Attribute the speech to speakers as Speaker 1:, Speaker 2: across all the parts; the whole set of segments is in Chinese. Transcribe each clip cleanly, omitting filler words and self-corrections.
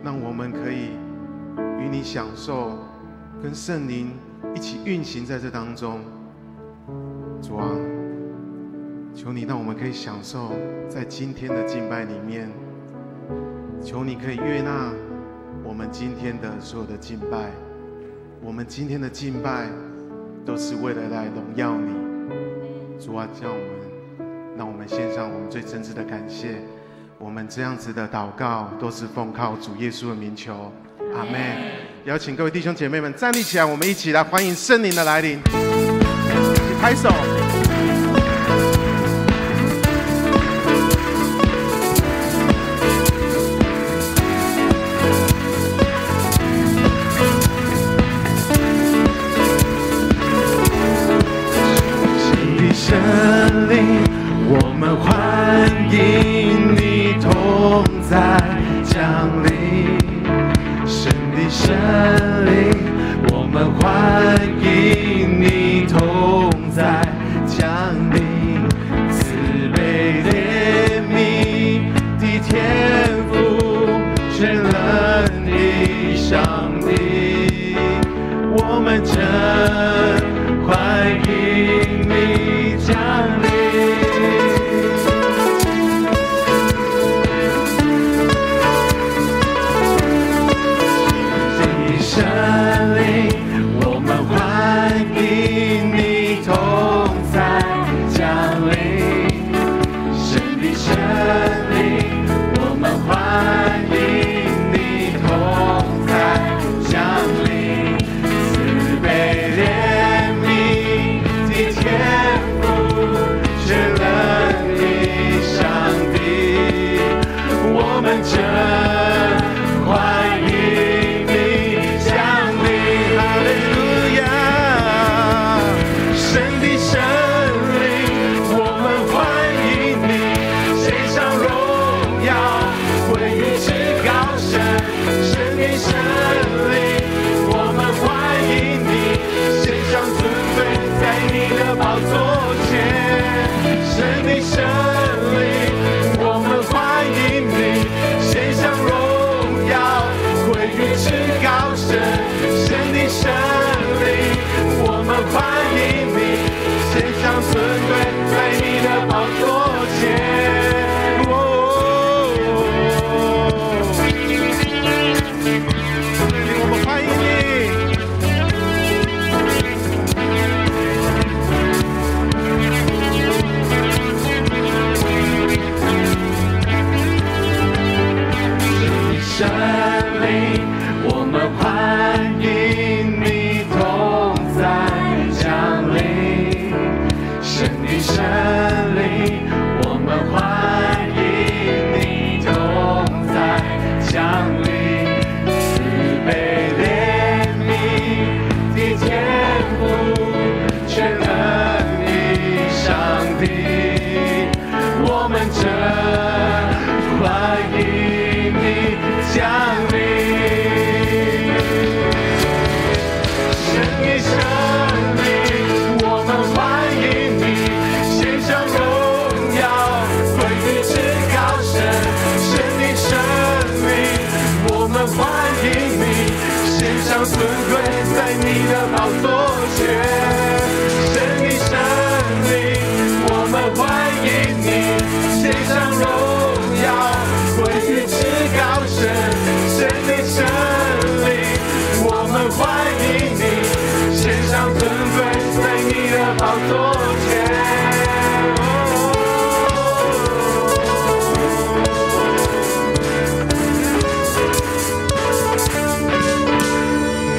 Speaker 1: 让我们可以与你享受，跟圣灵一起运行在这当中。主啊，求你让我们可以享受在今天的敬拜里面，求你可以悦纳我们今天的所有的敬拜。我们今天的敬拜都是为了来荣耀你。主啊，让我们献上我们最真挚的感谢。我们这样子的祷告都是奉靠主耶稣的名求，阿们。邀请各位弟兄姐妹们站立起来，我们一起来欢迎圣灵的来临，一起拍手。圣灵，我们欢迎你同在降临。圣灵，我们欢迎你同在降临。慈悲怜悯的天父，全能的上帝，我们真欢迎你降临。圣灵，我们欢迎你同在降临。圣灵，我们欢迎你同在降临。慈悲怜悯的天父，全能的上帝，我们真欢迎。宝座前，圣灵，圣灵，我们欢迎你，献上荣耀，归于至高神。圣灵，圣灵，我们欢迎你，献上尊贵，在你的宝座前。我们欢迎你。圣灵，我们欢迎你同在降临。圣灵，圣灵，我们欢迎你同在降临。慈悲怜悯的天父，全能的上帝，我们真欢迎你降临。圣灵，圣灵，我们欢迎你，献上荣耀，归于至高神。圣灵，圣灵，我们欢迎你，献上尊贵，在你的宝座前。圣灵，圣灵，我们欢迎你，献上荣耀，归于至高神。圣灵，圣灵，我们欢迎你，献上尊贵，在你的宝座前。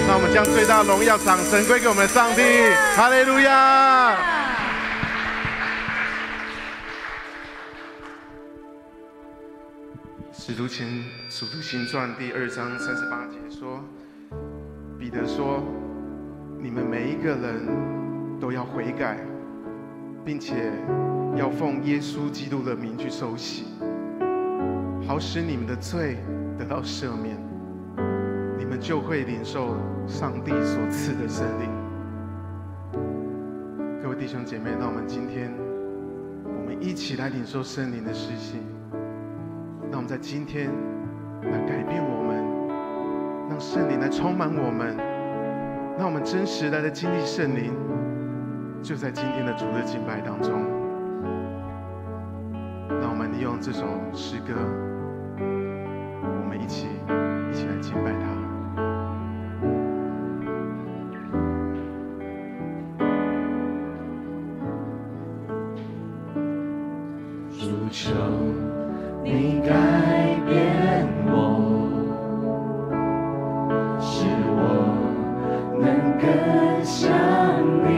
Speaker 1: 让我们将最大的荣耀、掌声归给我们的上帝，哈利路亚！使徒行传第2章38节说，彼得说，你们每一个人都要悔改，并且要奉耶稣基督的名去受洗，好使你们的罪得到赦免，你们就会领受上帝所赐的圣灵。各位弟兄姐妹，让我们今天我们一起来领受圣灵的施行，让我们在今天来改变我们圣灵来充满我们，让我们真实的经历圣灵，就在今天的主日敬拜当中。让我们利用这首诗歌，我们一起来敬拜他。
Speaker 2: 主求你改变我，使我能更像你，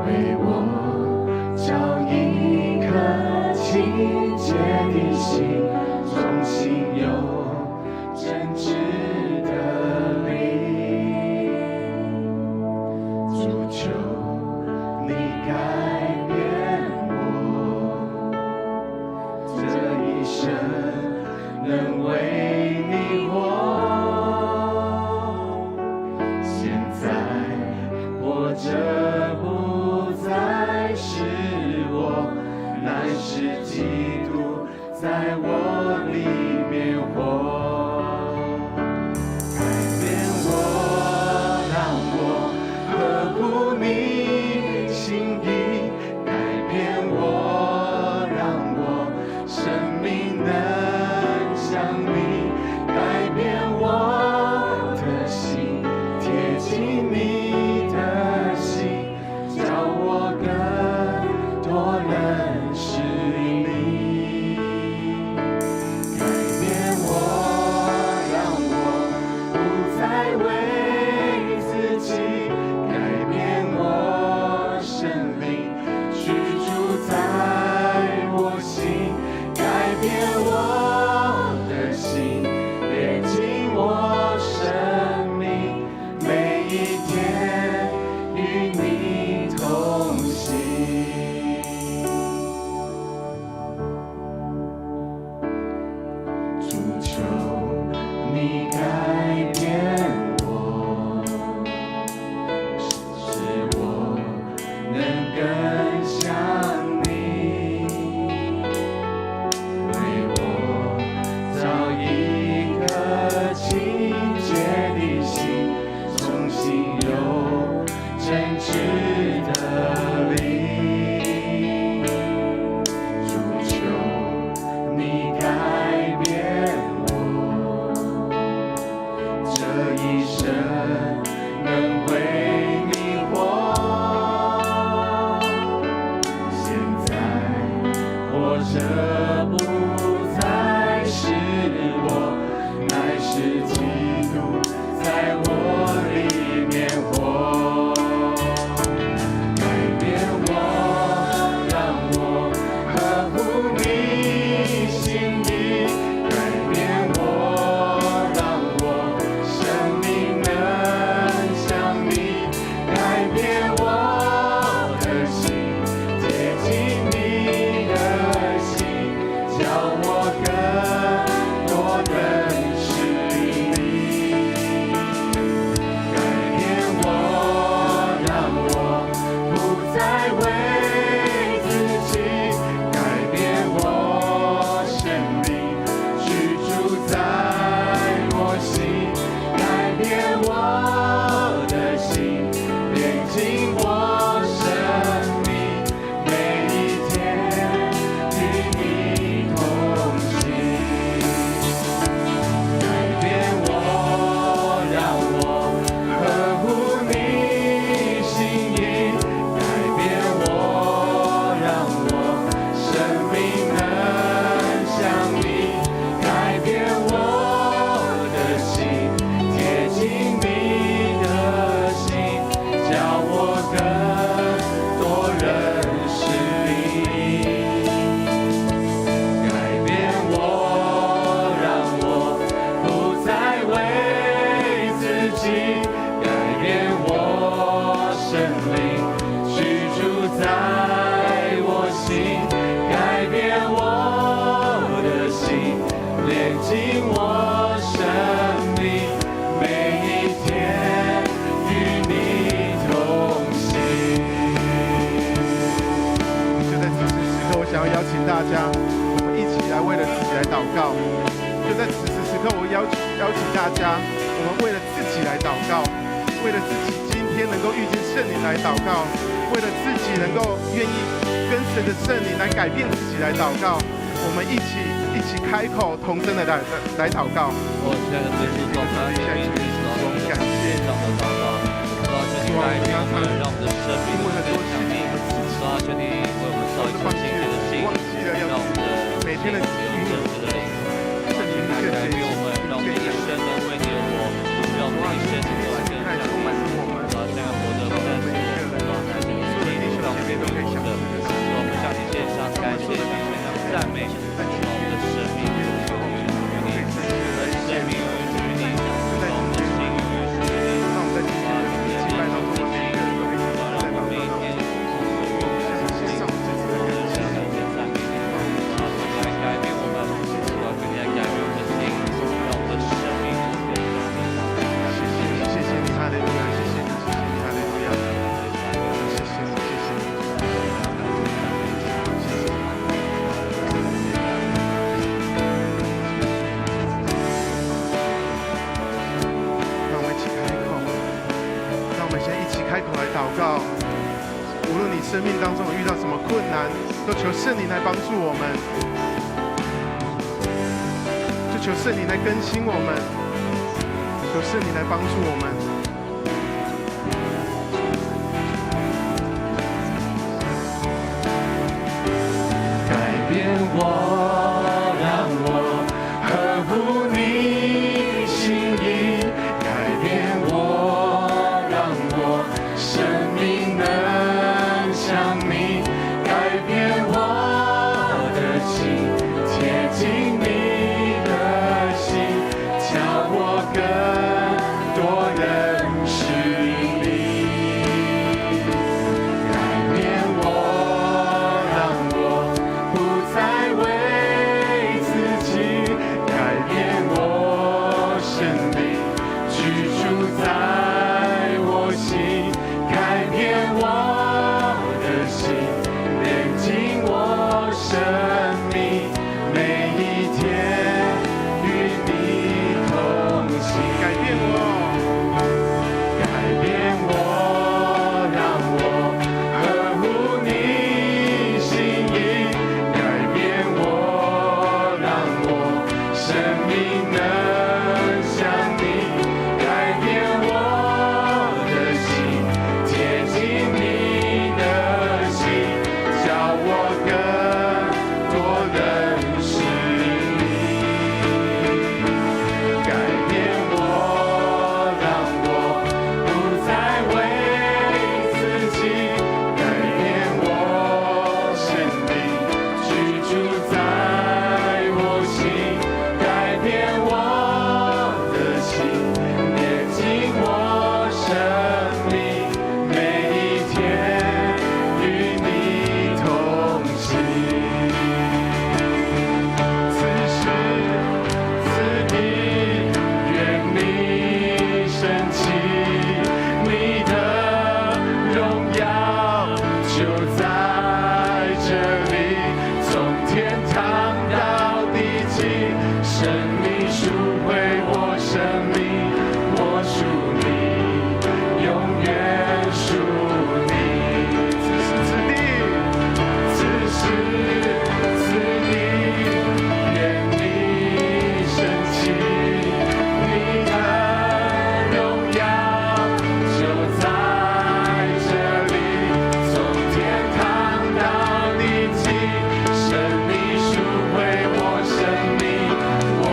Speaker 2: 为我找一颗清洁的心，重新有真挚的灵。主求你改变我，这一生能为你活。现在活着不再是我，乃是基督在我里面活。改变我，让我合乎你心意，改变我，让我生命能像你，改变我的心，贴近你的心，叫我更多认识你。改变我，让我不再为自己，改变我生命，居住在我心，改变我的心，连进我生命，每一天与你同行。主求你改变我，使我能更像你，为我找一颗清洁的心，重新有真挚的灵。主求你改变我，这一生能为你活。现在活着不再是我，乃是基督在我里面活。改变我，让我合乎你心意，改变我，让我生命能像你，改变我的心，贴近你的心，叫我更多认识你。改变我，让我不再为自己，改变我生命，居住在我心，改变我的心，连进我生命，每一天与你同行。改变我，让我合乎你心意，改变我，让我生命能像你，改变我的心，贴近你的心，叫我更多认识你。改变我，让我不再为自己，改变我生命，居住在我心，改变我的心，连进我生命，每一天与你同行。
Speaker 1: 就在此时此刻，我想要邀请大家，我们一起来为了自己来祷告。就在此时此刻，刻我邀请大家，我们为了自己来祷告，为了自己今天能够遇见圣灵来祷告，为了自己能够愿意跟随着圣灵来改变自己来祷告，我们一起开口同声的来祷告。
Speaker 3: 我亲爱的耶稣，从他的名字我们感谢上的祷告，主啊，求你改变我们，让我们的生命更像你。主啊，求你为我们烧一颗清洁的心，让我们的每天的有正直的灵。圣灵来改变我们，让我们一生都为你而活，让我们一生都来更像你。主啊，现在活着不再是我们，主啊，乃是你，让我们变为活着。主啊，我们向你献上感谢，献上赞美，让我们的生命永远属于你，我们的生命永远属于你，让我们的心永远属于你。
Speaker 1: 让我们在今天的敬拜当中，我们每一个人都可以
Speaker 3: 让我们每一天
Speaker 1: 献上自己的感谢。
Speaker 3: 来改变我们，主啊，求你来改变我们的心，让我们的生命能够更像你。
Speaker 1: 谢谢你，哈利路亚！谢谢你，哈利路亚！谢谢你，谢谢你。让我们一起开口，让我们先一起开口来祷告。无论你生命当中有遇到什么困难，都求圣灵来帮助我们，就求圣灵来更新我们，求圣灵来帮助我们。
Speaker 2: 改变我，让我合乎你心意，改变我，让我生命能像你，改变我的心，贴近你的心，叫我更多认识你。改变我，让我不再为自己，改变我生命居住在我心，改变我的心，连进我生命，每一天与你同行。
Speaker 1: 改变我，
Speaker 2: 改变我，让我合乎你心意，改变我，让我生命能像你，改变我的心，贴近你的心，叫我更多认识你。改变我，让我不再为自己，改变我生命居住在我心，改变我的心，连进我生命，每一天与你同行。此时此地，愿你升起，你的荣耀就在这里，从天堂到地极，生命赎回我生命，我属你，永远属你。此时此地，此时此地，愿你升起，你的荣耀就在这里，从天堂到地极，生命赎回我生命，我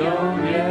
Speaker 2: 永远